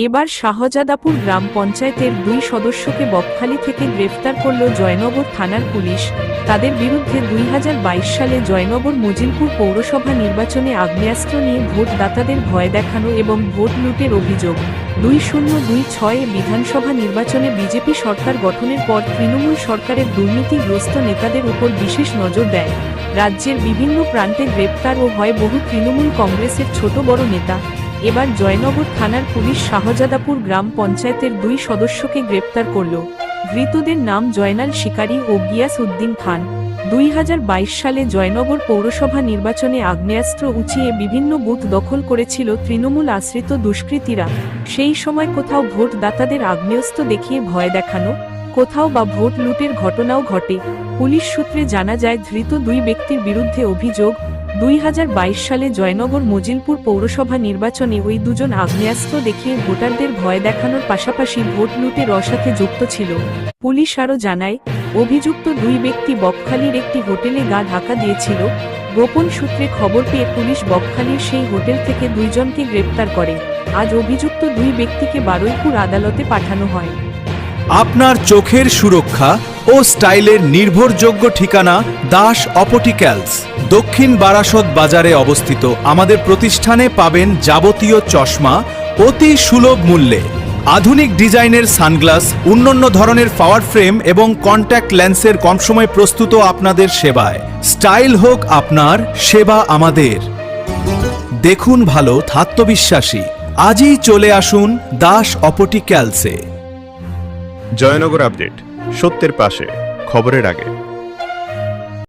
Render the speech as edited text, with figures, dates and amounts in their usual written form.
এবার শাহজাদাপুর গ্রাম পঞ্চায়েতের 2 সদস্যকে বকখালি থেকে গ্রেফতার করল জয়নগর থানার পুলিশ। তাদের বিরুদ্ধে 2022 সালে জয়নগর মজিলপুর পৌরসভা নির্বাচনে আগ্নেয়াস্ত্র নিয়ে ভোটদাতাদের ভয় দেখানো এবং ভোট লুটের অভিযোগ। 2026 বিধানসভা নির্বাচনে বিজেপি সরকার গঠনের পর তৃণমূল সরকারের দুর্নীতিগ্রস্ত নেতাদের উপর বিশেষ নজর দেয়। রাজ্যের বিভিন্ন প্রান্তে গ্রেপ্তার ও হয় বহু তৃণমূল কংগ্রেসের ছোট বড় নেতা। এবার জয়নগর থানার পুলিশ শাহজাদাপুর গ্রাম পঞ্চায়েতের 2 সদস্যকে গ্রেপ্তার করল। ধৃতদের নাম জয়নাল শিকারী ও গিয়াস উদ্দিন খান। 2022 সালে জয়নগর পৌরসভা নির্বাচনে আগ্নেয়াস্ত্র উঁচিয়ে বিভিন্ন বুথ দখল করেছিল তৃণমূল আশ্রিত দুষ্কৃতীরা। সেই সময় কোথাও ভোটদাতাদের আগ্নেয়াস্ত্র দেখিয়ে ভয় দেখানো, কোথাও বা ভোট লুটের ঘটনাও ঘটে। পুলিশ সূত্রে জানা যায়, ধৃত 2 ব্যক্তির বিরুদ্ধে অভিযোগ, 2022 সালে জয়নগর মজিলপুর পৌরসভা নির্বাচনে ওই দুজন আগ্নেয়াস্ত্র দেখিয়ে ভোটারদের ভয় দেখানোর পাশাপাশি ভোট লুটের সাথে যুক্ত ছিল। পুলিশ আরও জানায়, অভিযুক্ত 2 ব্যক্তি বকখালির একটি হোটেলে গা ঢাকা দিয়েছিল। গোপন সূত্রে খবর পেয়ে পুলিশ বকখালির সেই হোটেল থেকে 2 জনকে গ্রেপ্তার করে। আজ অভিযুক্ত 2 ব্যক্তিকে বারুইপুর আদালতে পাঠানো হয়। আপনার চোখের সুরক্ষা ও স্টাইলের নির্ভরযোগ্য ঠিকানা দাস অপটিক্যালস। দক্ষিণ বারাসত বাজারে অবস্থিত আমাদের প্রতিষ্ঠানে পাবেন যাবতীয় চশমা অতি সুলভ মূল্যে, আধুনিক ডিজাইনের সানগ্লাস, অন্যান্য ধরনের পাওয়ার ফ্রেম এবং কন্ট্যাক্ট লেন্সের কম সময় প্রস্তুত আপনাদের সেবায়। স্টাইল হোক আপনার, সেবা আমাদের। দেখুন ভালো, আত্মবিশ্বাসী। আজই চলে আসুন দাস অপটিক্যালসে। জয়নগর আপডেট, সত্যের পাশে, খবরের আগে।